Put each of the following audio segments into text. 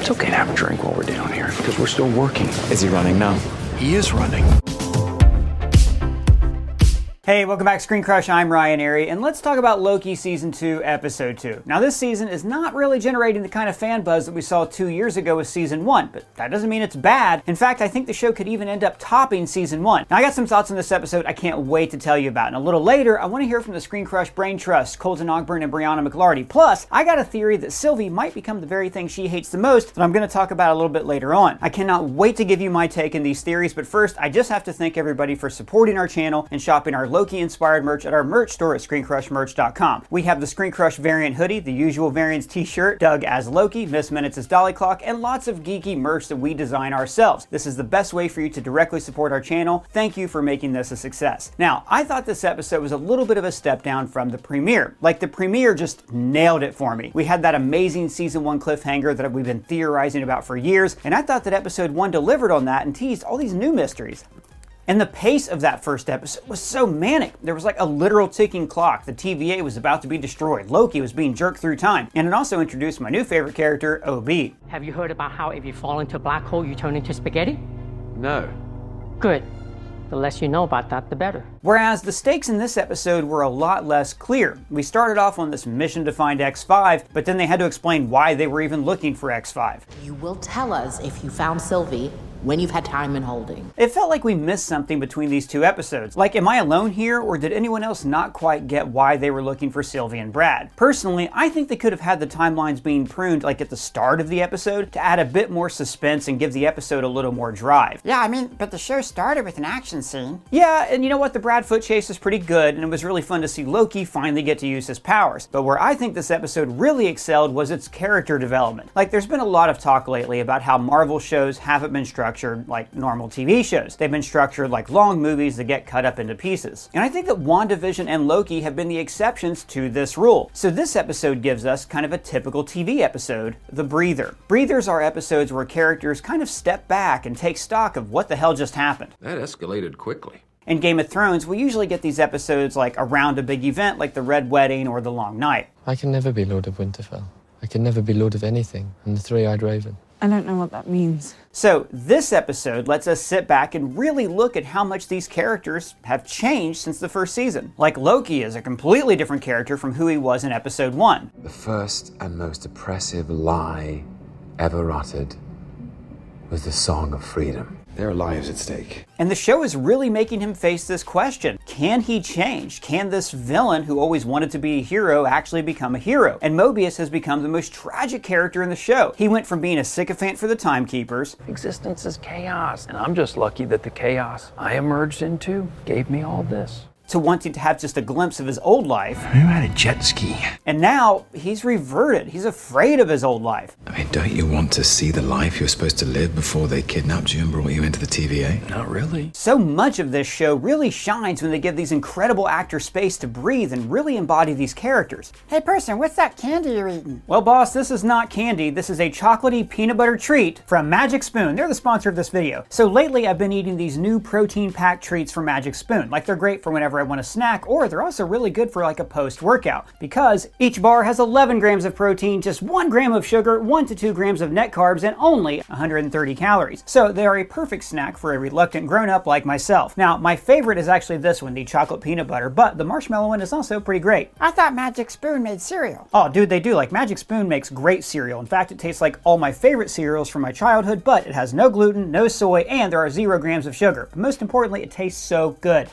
It's okay to have a drink while we're down here, because we're still working. Is he running now? He is running. Hey, welcome back to ScreenCrush. I'm Ryan Arey, and let's talk about Loki Season 2, Episode 2. Now, this season is not really generating the kind of fan buzz that we saw 2 years ago with Season 1, but that doesn't mean it's bad. In fact, I think the show could even end up topping Season 1. Now, I got some thoughts on this episode I can't wait to tell you about, and a little later, I want to hear from the ScreenCrush Brain Trust, Colton Ogburn and Brianna McLarty. Plus, I got a theory that Sylvie might become the very thing she hates the most that I'm going to talk about a little bit later on. I cannot wait to give you my take in these theories, but first, I just have to thank everybody for supporting our channel and shopping our Loki-inspired merch at our merch store at ScreenCrushMerch.com. We have the ScreenCrush variant hoodie, the usual variants t-shirt, Doug as Loki, Miss Minutes as Dolly Clock, and lots of geeky merch that we design ourselves. This is the best way for you to directly support our channel. Thank you for making this a success. Now, I thought this episode was a little bit of a step down from the premiere. Like, the premiere just nailed it for me. We had that amazing Season 1 cliffhanger that we've been theorizing about for years, and I thought that Episode 1 delivered on that and teased all these new mysteries. And the pace of that first episode was so manic. There was like a literal ticking clock. The TVA was about to be destroyed. Loki was being jerked through time. And it also introduced my new favorite character, OB. Have you heard about how if you fall into a black hole, you turn into spaghetti? No. Good. The less you know about that, the better. Whereas the stakes in this episode were a lot less clear. We started off on this mission to find X5, but then they had to explain why they were even looking for X5. You will tell us if you found Sylvie when you've had time in holding. It felt like we missed something between these two episodes. Like, am I alone here, or did anyone else not quite get why they were looking for Sylvie and Brad? Personally, I think they could have had the timelines being pruned like at the start of the episode to add a bit more suspense and give the episode a little more drive. Yeah, I mean, but the show started with an action scene. Yeah, and you know what? The Brad foot chase is pretty good, and it was really fun to see Loki finally get to use his powers. But where I think this episode really excelled was its character development. Like, there's been a lot of talk lately about how Marvel shows haven't been structured like normal TV shows. They've been structured like long movies that get cut up into pieces. And I think that WandaVision and Loki have been the exceptions to this rule. So this episode gives us kind of a typical TV episode, the breather. Breathers are episodes where characters kind of step back and take stock of what the hell just happened. That escalated quickly. In Game of Thrones, we usually get these episodes like around a big event like the Red Wedding or the Long Night. I can never be Lord of Winterfell. I can never be Lord of anything. I'm the three-eyed raven. I don't know what that means. So this episode lets us sit back and really look at how much these characters have changed since the first season. Like, Loki is a completely different character from who he was in Episode 1. The first and most oppressive lie ever uttered was the song of freedom. There are lives at stake. And the show is really making him face this question. Can he change? Can this villain who always wanted to be a hero actually become a hero? And Mobius has become the most tragic character in the show. He went from being a sycophant for the Timekeepers. Existence is chaos, and I'm just lucky that the chaos I emerged into gave me all this. To wanting to have just a glimpse of his old life. Who had a jet ski? And now he's reverted. He's afraid of his old life. I mean, don't you want to see the life you're supposed to live before they kidnapped you and brought you into the TVA? Not really. So much of this show really shines when they give these incredible actors space to breathe and really embody these characters. Hey person, what's that candy you're eating? Well, boss, this is not candy. This is a chocolatey peanut butter treat from Magic Spoon. They're the sponsor of this video. So lately I've been eating these new protein-packed treats from Magic Spoon. Like, they're great for whenever I want a snack, or they're also really good for like a post-workout because each bar has 11 grams of protein, just 1 gram of sugar, 1 to 2 grams of net carbs, and only 130 calories. So they are a perfect snack for a reluctant grown-up like myself. Now, my favorite is actually this one, the chocolate peanut butter, but the marshmallow one is also pretty great. I thought Magic Spoon made cereal. Oh, dude, they do. Like, Magic Spoon makes great cereal. In fact, it tastes like all my favorite cereals from my childhood, but it has no gluten, no soy, and there are 0 grams of sugar. But most importantly, it tastes so good.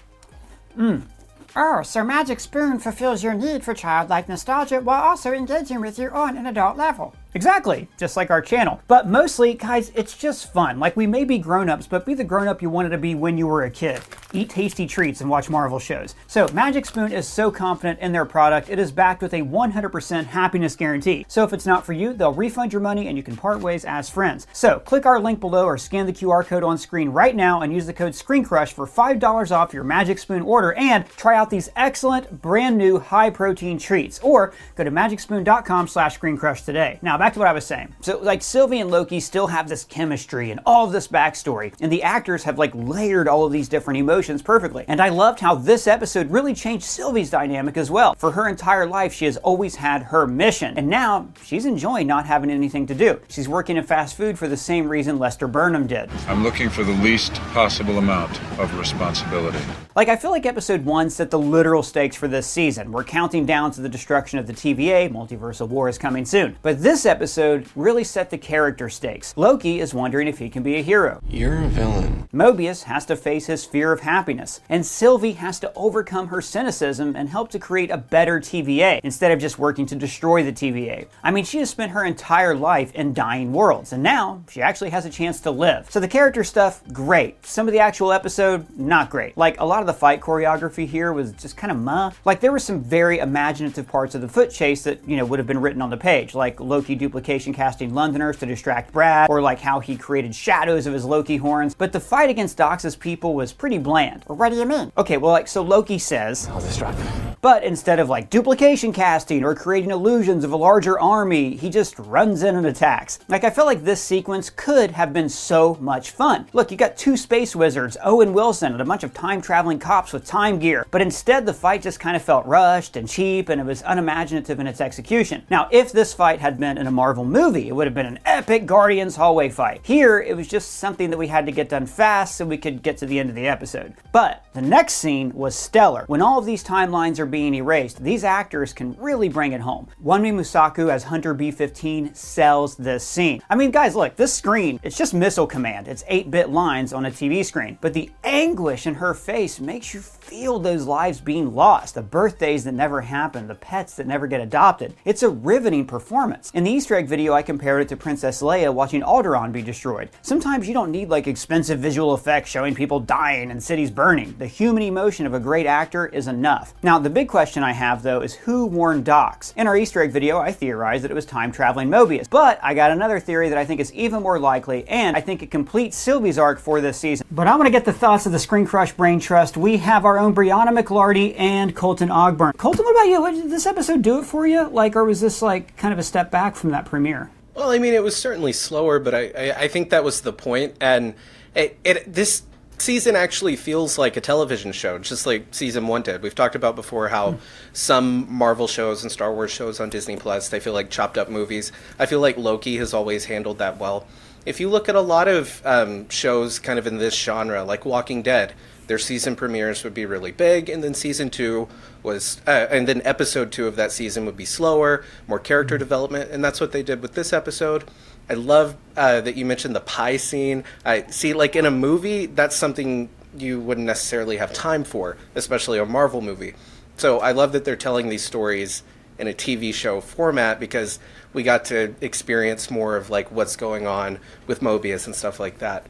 Oh, so Magic Spoon fulfills your need for childlike nostalgia while also engaging with you on an adult level. Exactly, just like our channel. But mostly, guys, it's just fun. Like, we may be grown-ups, but be the grown-up you wanted to be when you were a kid. Eat tasty treats and watch Marvel shows. So Magic Spoon is so confident in their product, it is backed with a 100% happiness guarantee. So if it's not for you, they'll refund your money and you can part ways as friends. So click our link below or scan the QR code on screen right now and use the code ScreenCrush for $5 off your Magic Spoon order and try out these excellent brand new high protein treats, or go to magicspoon.com/ScreenCrush today. Now back to what I was saying. So like, Sylvie and Loki still have this chemistry and all of this backstory, and the actors have like layered all of these different emotions emotions perfectly. And I loved how this episode really changed Sylvie's dynamic as well. For her entire life, she has always had her mission, and now she's enjoying not having anything to do. She's working in fast food for the same reason Lester Burnham did. I'm looking for the least possible amount of responsibility. Like, I feel like episode 1 set the literal stakes for this season. We're counting down to the destruction of the TVA, Multiversal War is coming soon. But this episode really set the character stakes. Loki is wondering if he can be a hero. You're a villain. Mobius has to face his fear of happiness. And Sylvie has to overcome her cynicism and help to create a better TVA, instead of just working to destroy the TVA. I mean, she has spent her entire life in dying worlds, and now she actually has a chance to live. So the character stuff, great. Some of the actual episode, not great. Like, a lot of the fight choreography here was just kind of meh. Like, there were some very imaginative parts of the foot chase that, would have been written on the page, like Loki duplication casting Londoners to distract Brad, or like how he created shadows of his Loki horns. But the fight against Dox's people was pretty bland. Well, what do you mean? Okay, well, so Loki says, I'll distract them. but instead of duplication casting or creating illusions of a larger army, he just runs in and attacks. I felt like this sequence could have been so much fun. Look, you got 2 space wizards, Owen Wilson, and a bunch of time-traveling cops with time gear. But instead, the fight just kind of felt rushed and cheap, and it was unimaginative in its execution. Now, if this fight had been in a Marvel movie, it would have been an epic Guardians hallway fight. Here, it was just something that we had to get done fast so we could get to the end of the episode. But the next scene was stellar. When all of these timelines are being erased, these actors can really bring it home. Wunmi Musaku as Hunter B-15 sells this scene. I mean, guys, look, this screen, it's just Missile Command. It's 8-bit lines on a TV screen. But the anguish in her face makes you feel those lives being lost, the birthdays that never happen, the pets that never get adopted. It's a riveting performance. In the Easter egg video, I compared it to Princess Leia watching Alderaan be destroyed. Sometimes you don't need expensive visual effects showing people dying and cities burning. The human emotion of a great actor is enough. Now, the big question I have, though, is who warned Dox? In our Easter egg video, I theorized that it was time-traveling Mobius, but I got another theory that I think is even more likely, and I think it completes Sylvie's arc for this season. But I want to get the thoughts of the ScreenCrush Brain Trust. We have our own Brianna McLarty and Colton Ogburn. Colton, what about you? Did this episode do it for you? Or was this kind of a step back from that premiere? Well, I mean, it was certainly slower, but I think that was the point. And this season actually feels like a television show, just like season 1 did. We've talked about before how some Marvel shows and Star Wars shows on Disney Plus, they feel like chopped up movies. I feel like Loki has always handled that well. If you look at a lot of shows kind of in this genre, like Walking Dead, their season premieres would be really big, and then season 2 was, and then episode 2 of that season would be slower, more character development, and that's what they did with this episode. I love that you mentioned the pie scene. I see, in a movie, that's something you wouldn't necessarily have time for, especially a Marvel movie. So I love that they're telling these stories in a TV show format, because we got to experience more of what's going on with Mobius and stuff like that.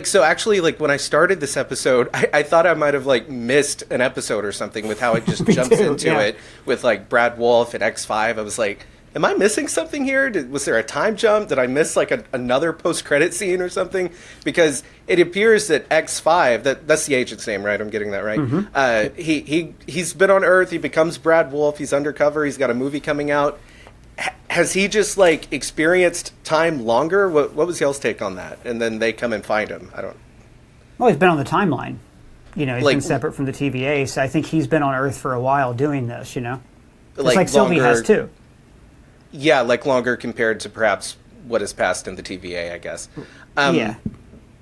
So actually, when I started this episode, I thought I might have missed an episode or something with how it just jumps into it with Brad Wolf and X5. I was like, am I missing something here? Was there a time jump? Did I miss another post-credit scene or something? Because it appears that X5, that's the agent's name, right? I'm getting that right. Mm-hmm. He's been on Earth. He becomes Brad Wolf. He's undercover. He's got a movie coming out. Has he just experienced time longer? What was y'all's take on that? And then they come and find him. I don't. Well, he's been on the timeline. He's been separate from the TVA, so I think he's been on Earth for a while doing this. Just like Sylvie has too. Yeah, longer compared to perhaps what has passed in the TVA, I guess. Yeah.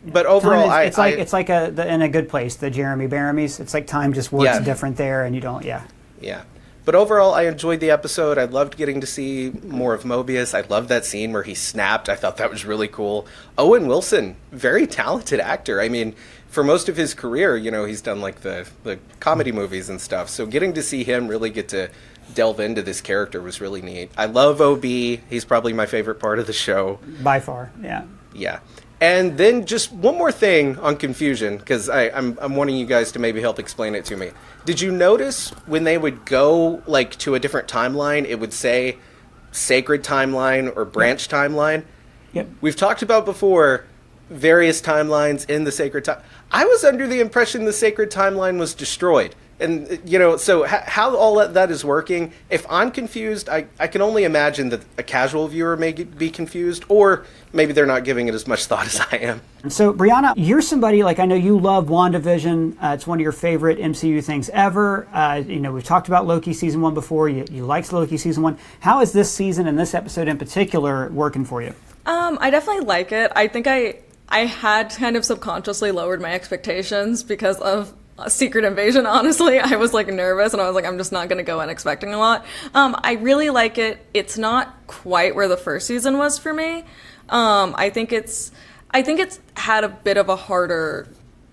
But overall, it's like in a good place, the Jeremy Bearamys. It's like time just works different there, and you don't. Yeah. Yeah. But overall, I enjoyed the episode. I loved getting to see more of Mobius. I loved that scene where he snapped. I thought that was really cool. Owen Wilson, very talented actor. I mean, for most of his career, he's done the comedy movies and stuff. So getting to see him really get to delve into this character was really neat. I love OB. He's probably my favorite part of the show. By far, yeah. Yeah. And then just one more thing on confusion, because I'm wanting you guys to maybe help explain it to me. Did you notice when they would go to a different timeline, it would say sacred timeline or branch timeline? Yep. We've talked about before various timelines in the sacred time. I was under the impression the sacred timeline was destroyed. And, so how all that is working, if I'm confused, I can only imagine that a casual viewer may be confused, or maybe they're not giving it as much thought as I am. So, Brianna, you're somebody, like, I know you love WandaVision. It's one of your favorite MCU things ever. We've talked about Loki season 1 before. You liked Loki season 1. How is this season and this episode in particular working for you? I definitely like it. I think I had kind of subconsciously lowered my expectations because of Secret Invasion, honestly. I was like nervous and I was like, I'm just not going to go in expecting a lot. I really like it. It's not quite where the first season was for me. I think it's had a bit of a harder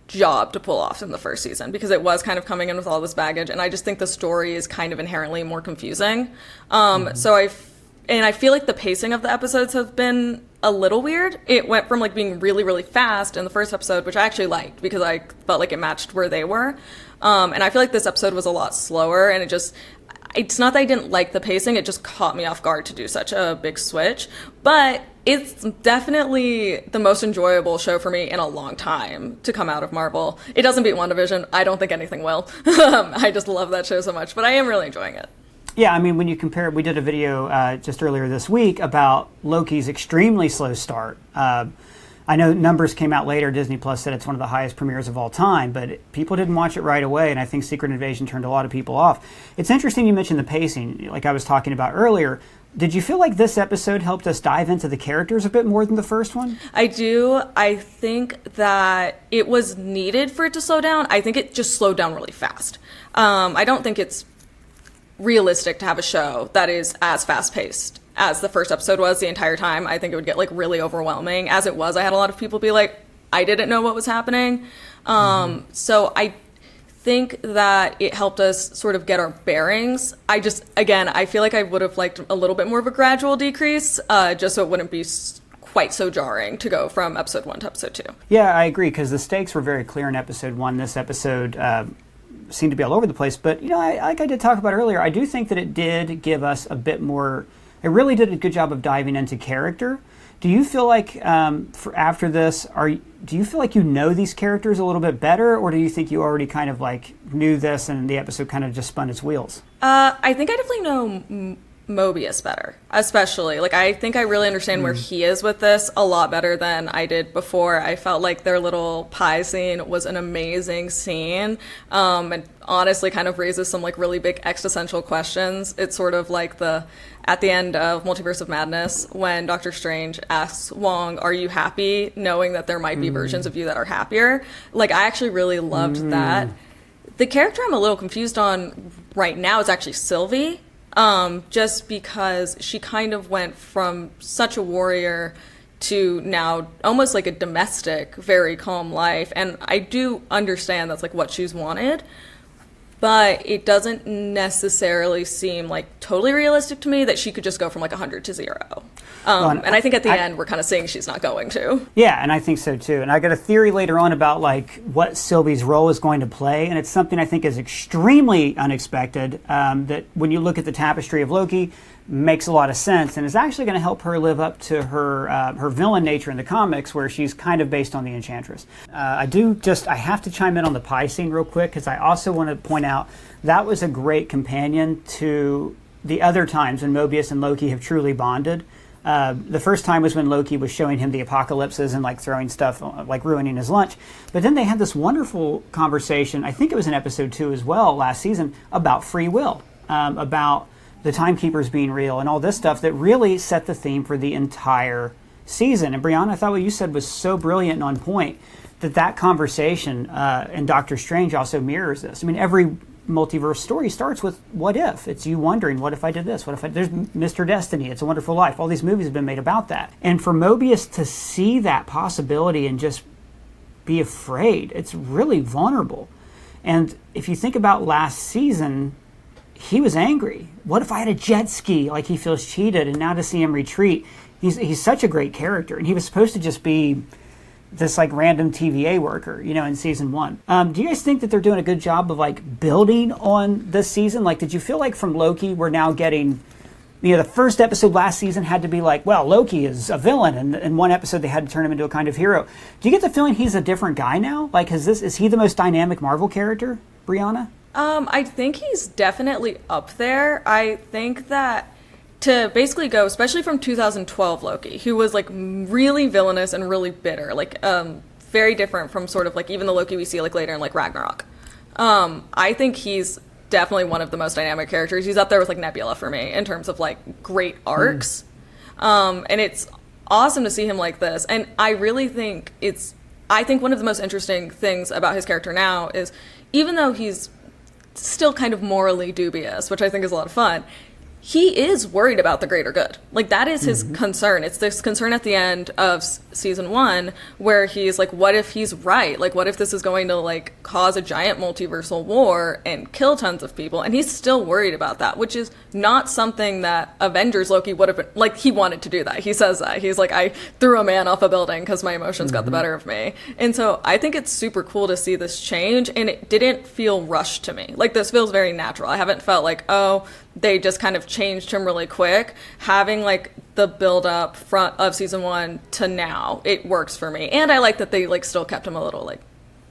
job to pull off in the first season because it was kind of coming in with all this baggage, and I just think the story is kind of inherently more confusing. And I feel like the pacing of the episodes have been a little weird. It went from like being really, really fast in the first episode, which I actually liked because I felt like it matched where they were. And I feel like this episode was a lot slower, and it's not that I didn't like the pacing, it just caught me off guard to do such a big switch. But it's definitely the most enjoyable show for me in a long time to come out of Marvel. It doesn't beat WandaVision. I don't think anything will. I just love that show so much, but I am really enjoying it. Yeah, I mean, when you compare, we did a video just earlier this week about Loki's extremely slow start. I know numbers came out later. Disney Plus said it's one of the highest premieres of all time, but people didn't watch it right away, and I think Secret Invasion turned a lot of people off. It's interesting you mentioned the pacing, like I was talking about earlier. Did you feel like this episode helped us dive into the characters a bit more than the first one? I do. I think that it was needed for it to slow down. I think it just slowed down really fast. I don't think it's realistic to have a show that is as fast-paced as the first episode was the entire time. I think it would get like really overwhelming. As it was, I had a lot of people be like, I didn't know what was happening. So I think that it helped us sort of get our bearings. I feel like I would have liked a little bit more of a gradual decrease, just so it wouldn't be quite so jarring to go from episode 1 to episode 2. Yeah, I agree, because the stakes were very clear in episode 1. This episode seemed to be all over the place, but like I did talk about earlier, I do think that it did give us a bit more. It really did a good job of diving into character. Do you feel like after this, do you feel like you know these characters a little bit better, or do you think you already kind of like knew this and the episode kind of just spun its wheels? I think I definitely know Mobius better, especially. Like, I think I really understand where he is with this a lot better than I did before. I felt like their little pie scene was an amazing scene, and honestly kind of raises some like really big existential questions. It's sort of like at the end of Multiverse of Madness, when Doctor Strange asks Wong, are you happy, knowing that there might be versions of you that are happier? Like, I actually really loved that. The character I'm a little confused on right now is actually Sylvie. Just because she kind of went from such a warrior to now almost like a domestic, very calm life. And I do understand that's like what she's wanted, but it doesn't necessarily seem like totally realistic to me that she could just go from like 100 to 0. And I think at the end we're kind of seeing she's not going to. Yeah, and I think so too. And I got a theory later on about like what Sylvie's role is going to play, and it's something I think is extremely unexpected. That when you look at the tapestry of Loki, makes a lot of sense, and is actually going to help her live up to her villain nature in the comics, where she's kind of based on the Enchantress. I have to chime in on the pie scene real quick, because I also want to point out that was a great companion to the other times when Mobius and Loki have truly bonded. The first time was when Loki was showing him the apocalypses and like throwing stuff, like ruining his lunch. But then they had this wonderful conversation, I think it was in episode 2 as well, last season, about free will, about the timekeepers being real and all this stuff that really set the theme for the entire season. And Brianna, I thought what you said was so brilliant and on point, that conversation in Doctor Strange also mirrors this. I mean, every multiverse story starts with what if. It's you wondering, what if I did this? What if there's Mr. Destiny, It's a Wonderful Life. All these movies have been made about that. And for Mobius to see that possibility and just be afraid, it's really vulnerable. And if you think about last season, he was angry. What if I had a jet ski? Like, he feels cheated, and now to see him retreat, he's such a great character, and he was supposed to just be this like random TVA worker, in season 1. Do you guys think that they're doing a good job of like building on this season? Like, did you feel like from Loki we're now getting, the first episode last season had to be like, well, Loki is a villain, and in one episode they had to turn him into a kind of hero. Do you get the feeling he's a different guy now? Like, is he the most dynamic Marvel character, Brianna? I think he's definitely up there. I think that to basically go, especially from 2012 Loki, who was like really villainous and really bitter, like very different from sort of like even the Loki we see like later in like Ragnarok. I think he's definitely one of the most dynamic characters. He's up there with like Nebula for me in terms of like great arcs. And it's awesome to see him like this. And I really think I think one of the most interesting things about his character now is even though he's still kind of morally dubious, which I think is a lot of fun, he is worried about the greater good. Like, that is his concern. It's this concern at the end of season 1 where he's like, what if he's right? Like, what if this is going to, like, cause a giant multiversal war and kill tons of people? And he's still worried about that, which is not something that Avengers Loki would have been... Like, he wanted to do that. He says that. He's like, I threw a man off a building because my emotions got the better of me. And so I think it's super cool to see this change, and it didn't feel rushed to me. Like, this feels very natural. I haven't felt like, oh, they just kind of changed him really quick. Having like the build up front of season 1 to now, it works for me. And I like that they like still kept him a little like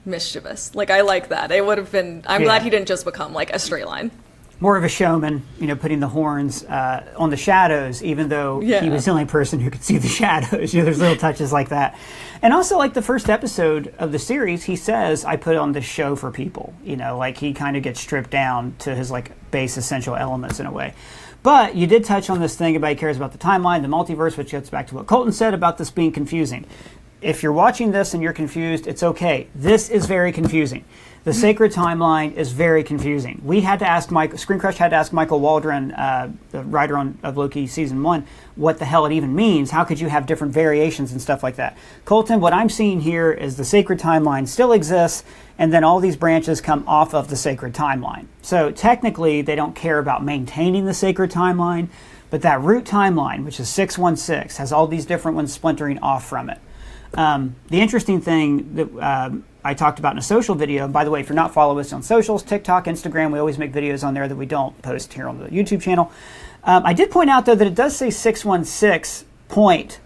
mischievous. Like, I like that. It would have been, I'm glad he didn't just become like a straight line. More of a showman, you know, putting the horns on the shadows, even though he was the only person who could see the shadows. You know, there's little touches like that. And also, like the first episode of the series, he says, I put on this show for people. You know, like he kind of gets stripped down to his like base essential elements in a way. But you did touch on this thing about he cares about the timeline, the multiverse, which gets back to what Colton said about this being confusing. If you're watching this and you're confused, it's okay. This is very confusing. The sacred timeline is very confusing. We had to ask ScreenCrush had to ask Michael Waldron, the writer of Loki season 1, what the hell it even means. How could you have different variations and stuff like that? Colton, what I'm seeing here is the sacred timeline still exists, and then all these branches come off of the sacred timeline. So technically, they don't care about maintaining the sacred timeline, but that root timeline, which is 616, has all these different ones splintering off from it. The interesting thing that I talked about in a social video, by the way, if you're not following us on socials, TikTok, Instagram, we always make videos on there that we don't post here on the YouTube channel. I did point out, though, that it does say 616 point,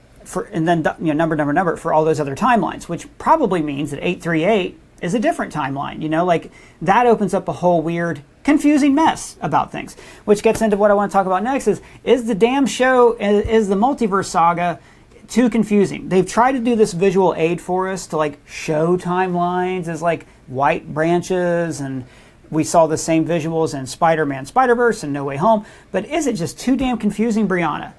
and then number for all those other timelines, which probably means that 838 is a different timeline. You know, like that opens up a whole weird, confusing mess about things, which gets into what I want to talk about next is the damn show, is the multiverse saga too confusing? They've tried to do this visual aid for us to like show timelines as like white branches, and we saw the same visuals in Spider-Man, Spider-Verse, and No Way Home. But is it just too damn confusing, Brianna?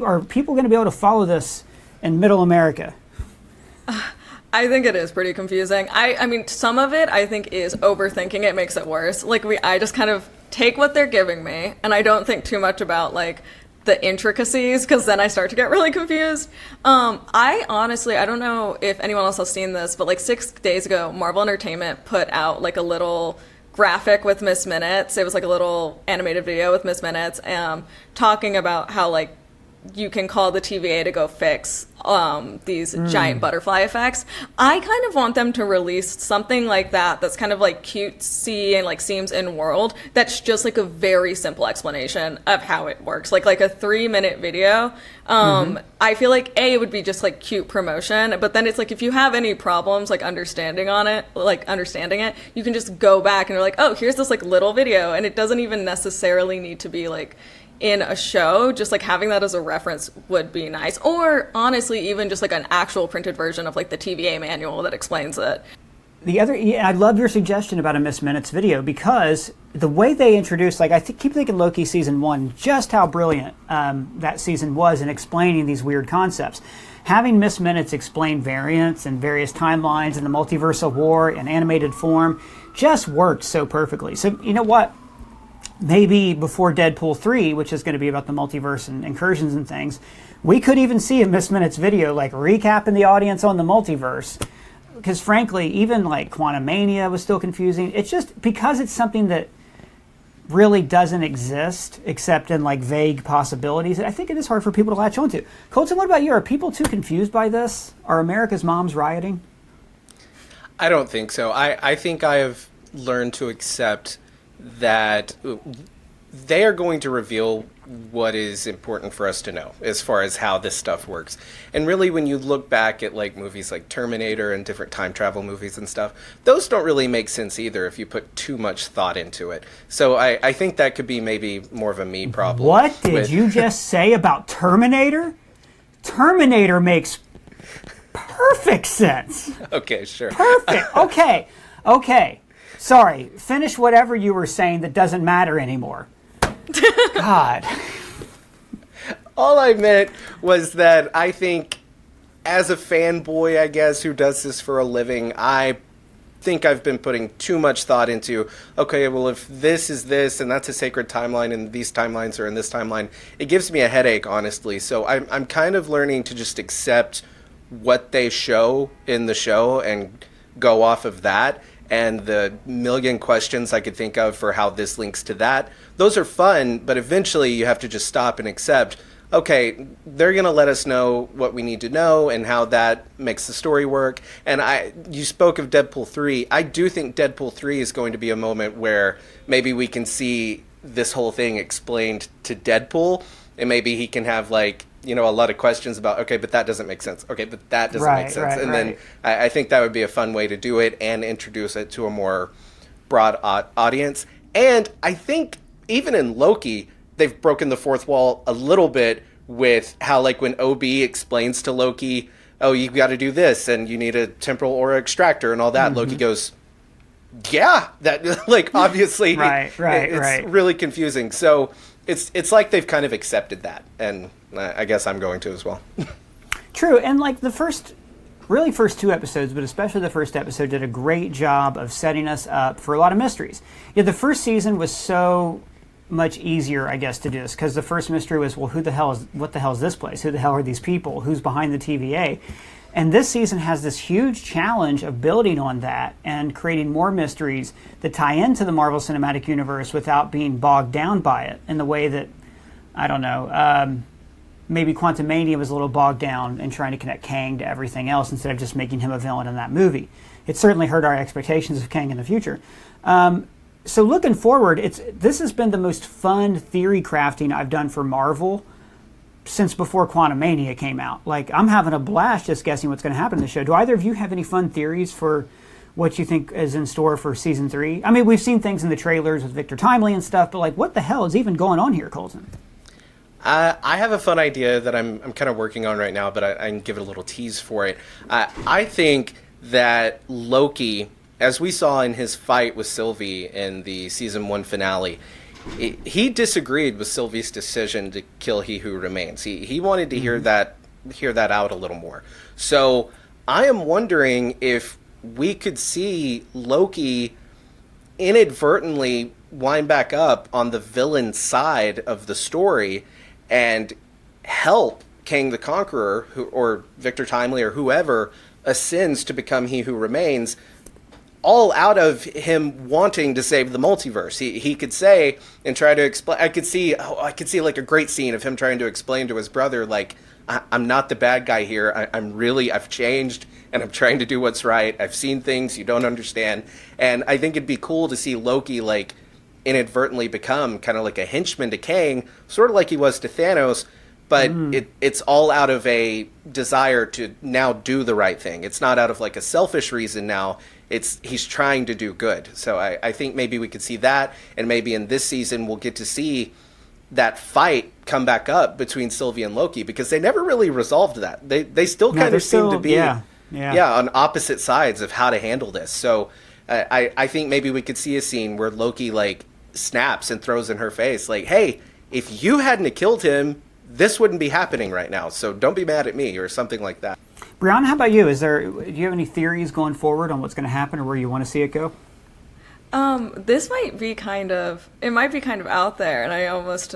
Are people going to be able to follow this in Middle America? I think it is pretty confusing. I mean, some of it I think is overthinking it makes it worse. Like I just kind of take what they're giving me, and I don't think too much about like the intricacies, because then I start to get really confused. I honestly, I don't know if anyone else has seen this, but like 6 days ago, Marvel Entertainment put out like a little graphic with Miss Minutes. It was like a little animated video with Miss Minutes, talking about how like you can call the TVA to go fix these giant butterfly effects. I kind of want them to release something like that that's kind of like cutesy and like seems in world, that's just like a very simple explanation of how it works, like a 3-minute video. I feel like it would be just like cute promotion, but then it's like if you have any problems like understanding it, you can just go back and you're like, oh, here's this like little video, and it doesn't even necessarily need to be like in a show. Just like having that as a reference would be nice, or honestly even just like an actual printed version of like the TVA manual that explains it. I love your suggestion about a Miss Minutes video, because the way they introduced, like keep thinking Loki season 1, just how brilliant that season was in explaining these weird concepts. Having Miss Minutes explain variants and various timelines and the multiversal war in animated form just worked so perfectly. So you know what? Maybe before Deadpool 3, which is going to be about the multiverse and incursions and things, we could even see a Miss Minutes video like recapping the audience on the multiverse. Because frankly, even like Quantum Mania was still confusing. It's just because it's something that really doesn't exist except in like vague possibilities. I think it is hard for people to latch onto. Colton, what about you? Are people too confused by this? Are America's moms rioting? I don't think so. I think I have learned to accept that they are going to reveal what is important for us to know as far as how this stuff works. And really, when you look back at like movies like Terminator and different time travel movies and stuff, those don't really make sense either if you put too much thought into it. So I think that could be maybe more of a me problem. What did you just say about Terminator? Terminator makes perfect sense. Okay, sure. Perfect. Okay. Sorry. Finish whatever you were saying that doesn't matter anymore. God. All I meant was that I think as a fanboy, I guess, who does this for a living, I think I've been putting too much thought into, okay, well, if this is this and that's a sacred timeline and these timelines are in this timeline, it gives me a headache, honestly. So I'm kind of learning to just accept what they show in the show and go off of that. And the million questions I could think of for how this links to that, those are fun, but eventually you have to just stop and accept, okay, they're going to let us know what we need to know and how that makes the story work. And you spoke of Deadpool 3. I do think Deadpool 3 is going to be a moment where maybe we can see this whole thing explained to Deadpool, and maybe he can have like, a lot of questions about, okay, but that doesn't make sense. Okay, but that doesn't make sense. Then I think that would be a fun way to do it and introduce it to a more broad audience. And I think even in Loki, they've broken the fourth wall a little bit with how, like, when OB explains to Loki, oh, you've got to do this and you need a temporal aura extractor and all that. Loki goes, yeah, that, like, obviously it's really confusing. So it's like they've kind of accepted that, and I guess I'm going to as well. True, and like the first two episodes, but especially the first episode, did a great job of setting us up for a lot of mysteries. Yeah, the first season was so much easier, I guess, to do this, because the first mystery was, well, what the hell is this place? Who the hell are these people? Who's behind the TVA? And this season has this huge challenge of building on that and creating more mysteries that tie into the Marvel Cinematic Universe without being bogged down by it in the way that, I don't know, maybe Quantumania was a little bogged down in trying to connect Kang to everything else instead of just making him a villain in that movie. It certainly hurt our expectations of Kang in the future. So looking forward, this has been the most fun theory crafting I've done for Marvel since before Quantumania came out. Like, I'm having a blast just guessing what's going to happen in the show. Do either of you have any fun theories for what you think is in store for season 3? I mean, we've seen things in the trailers with Victor Timely and stuff, but like, what the hell is even going on here, Colton? I have a fun idea that I'm kind of working on right now, but I can give it a little tease for it. I think that Loki, as we saw in his fight with Sylvie in the season 1 finale, he disagreed with Sylvie's decision to kill He Who Remains. He wanted to hear that out a little more. So I am wondering if we could see Loki inadvertently wind back up on the villain side of the story and help Kang the Conqueror, or Victor Timely, or whoever ascends to become He Who Remains, all out of him wanting to save the multiverse. He could say and try to explain. I could see like a great scene of him trying to explain to his brother, like, I'm not the bad guy here. I've changed and I'm trying to do what's right. I've seen things you don't understand. And I think it'd be cool to see Loki, like, inadvertently become kind of like a henchman to Kang, sort of like he was to Thanos, but it's all out of a desire to now do the right thing. It's not out of like a selfish reason now. He's trying to do good. So I think maybe we could see that, and maybe in this season we'll get to see that fight come back up between Sylvie and Loki, because they never really resolved that. They still kind of seem to be on opposite sides of how to handle this. So I think maybe we could see a scene where Loki like snaps and throws in her face like, hey, if you hadn't killed him, this wouldn't be happening right now. So don't be mad at me, or something like that. Brianna, how about you? Do you have any theories going forward on what's going to happen or where you want to see it go? This might be kind of out there, and I'm almost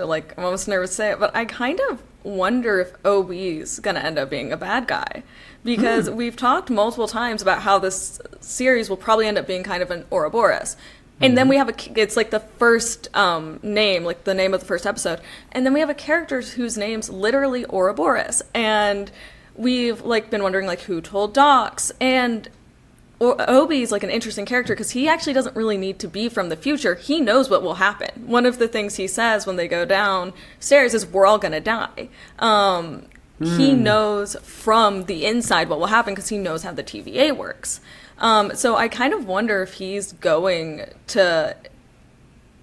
nervous to say it, but I kind of wonder if OB's going to end up being a bad guy, because we've talked multiple times about how this series will probably end up being kind of an Ouroboros. And then we have it's like the first name, like the name of the first episode. And then we have a character whose name's literally Ouroboros. And we've like been wondering like who told Docs. And Obi's like an interesting character because he actually doesn't really need to be from the future. He knows what will happen. One of the things he says when they go downstairs is, "We're all gonna die." He knows from the inside what will happen because he knows how the TVA works. So I kind of wonder if he's going to,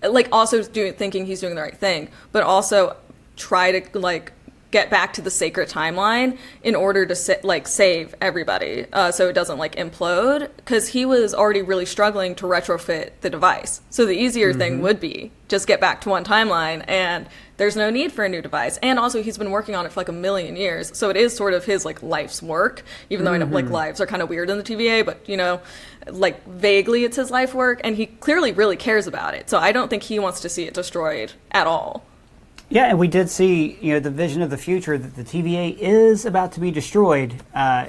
like, also thinking he's doing the right thing, but also try to, like, get back to the sacred timeline in order to save everybody, so it doesn't like implode, because he was already really struggling to retrofit the device. So the easier thing would be just get back to one timeline, and there's no need for a new device. And also he's been working on it for like a million years, so it is sort of his like life's work, even though I know like lives are kind of weird in the TVA, but you know, like vaguely it's his life work, and he clearly really cares about it. So I don't think he wants to see it destroyed at all. Yeah, and we did see, you know, the vision of the future that the TVA is about to be destroyed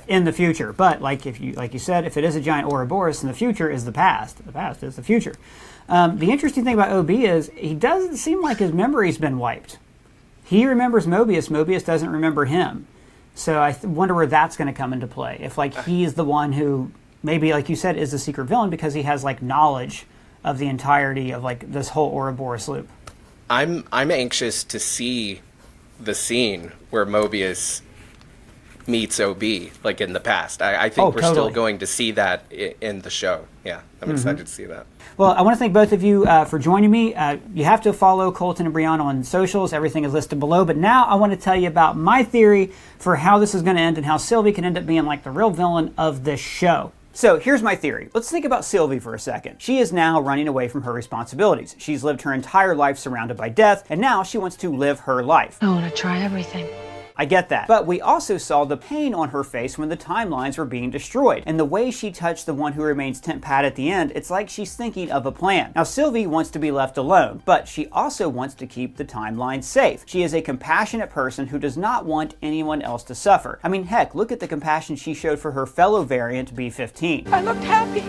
in the future. But like you said, if it is a giant Ouroboros, then the future is the past. The past is the future. The interesting thing about OB is he doesn't seem like his memory's been wiped. He remembers Mobius. Mobius doesn't remember him. So I wonder where that's going to come into play. If like he's the one who maybe, like you said, is the secret villain because he has like knowledge of the entirety of like this whole Ouroboros loop. I'm anxious to see the scene where Mobius meets OB, like in the past. I think we're still going to see that in the show. Yeah, I'm excited to see that. Well, I want to thank both of you for joining me. You have to follow Colton and Brianna on socials. Everything is listed below. But now I want to tell you about my theory for how this is going to end and how Sylvie can end up being like the real villain of this show. So here's my theory. Let's think about Sylvie for a second. She is now running away from her responsibilities. She's lived her entire life surrounded by death, and now she wants to live her life. I want to try everything. I get that. But we also saw the pain on her face when the timelines were being destroyed. And the way she touched the one who remains tent pad at the end, it's like she's thinking of a plan. Now, Sylvie wants to be left alone, but she also wants to keep the timeline safe. She is a compassionate person who does not want anyone else to suffer. I mean, heck, look at the compassion she showed for her fellow variant, B-15. I looked happy.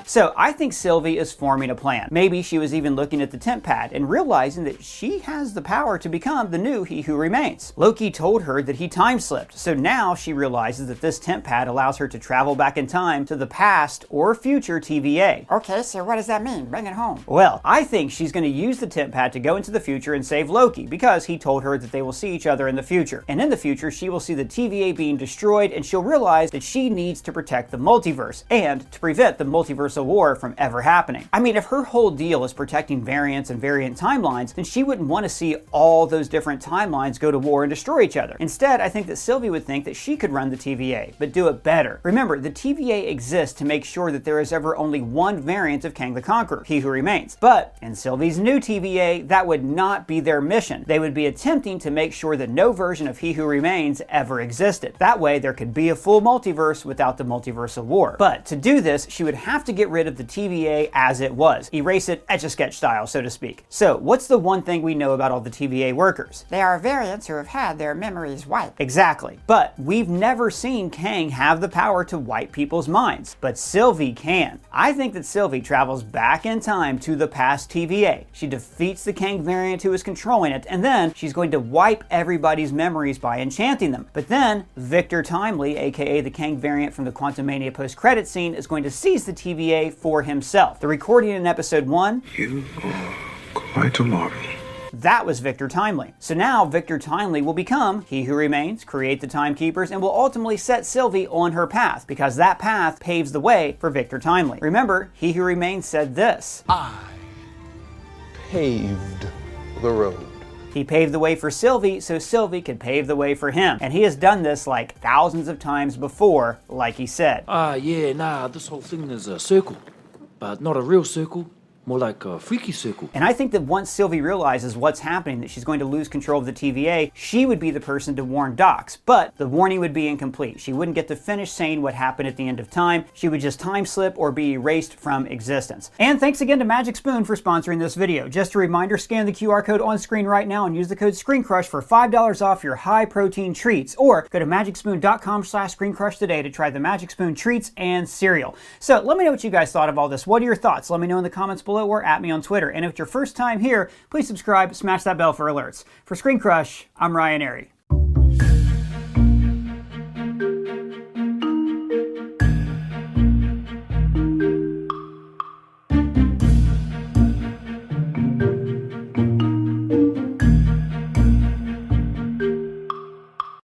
So I think Sylvie is forming a plan. Maybe she was even looking at the tent pad and realizing that she has the power to become the new He Who Remains. Loki told her that he time slipped, so now she realizes that this tent pad allows her to travel back in time to the past or future TVA. Okay, so what does that mean? Bring it home. Well, I think she's going to use the tent pad to go into the future and save Loki, because he told her that they will see each other in the future. And in the future, she will see the TVA being destroyed, and she'll realize that she needs to protect the multiverse and to prevent the multiversal war from ever happening. I mean, if her whole deal is protecting variants and variant timelines, then she wouldn't want to see all those different timelines go to war and destroy each other. Instead, I think that Sylvie would think that she could run the TVA, but do it better. Remember, the TVA exists to make sure that there is ever only one variant of Kang the Conqueror, He Who Remains. But in Sylvie's new TVA, that would not be their mission. They would be attempting to make sure that no version of He Who Remains ever existed. That way, there could be a full multiverse without the multiversal war. But to do this, she would have to get rid of the TVA as it was. Erase it Etch-a-Sketch style, so to speak. So, what's the one thing we know about all the TVA workers? They are variants who have had their memories wiped. Exactly. But we've never seen Kang have the power to wipe people's minds. But Sylvie can. I think that Sylvie travels back in time to the past TVA. She defeats the Kang variant who is controlling it, and then she's going to wipe everybody's memories by enchanting them. But then, Victor Timely, aka the Kang variant from the Quantumania post-credit scene, is going to seize the TVA for himself. The recording in episode 1, You are quite a marvel. that was Victor Timely. So now Victor Timely will become He Who Remains, create the Timekeepers, and will ultimately set Sylvie on her path, because that path paves the way for Victor Timely. Remember, He Who Remains said this: I paved the road. He paved the way for Sylvie so Sylvie could pave the way for him. And he has done this like thousands of times before, like he said. This whole thing is a circle, but not a real circle. More like a freaky circle. And I think that once Sylvie realizes what's happening, that she's going to lose control of the TVA, she would be the person to warn Dox. But the warning would be incomplete. She wouldn't get to finish saying what happened at the end of time. She would just time slip or be erased from existence. And thanks again to Magic Spoon for sponsoring this video. Just a reminder, scan the QR code on screen right now and use the code ScreenCrush for $5 off your high protein treats. Or go to magicspoon.com/ScreenCrush today to try the Magic Spoon treats and cereal. So let me know what you guys thought of all this. What are your thoughts? Let me know in the comments below or at me on Twitter. And if it's your first time here, please subscribe, smash that bell for alerts. For ScreenCrush, I'm Ryan Arey.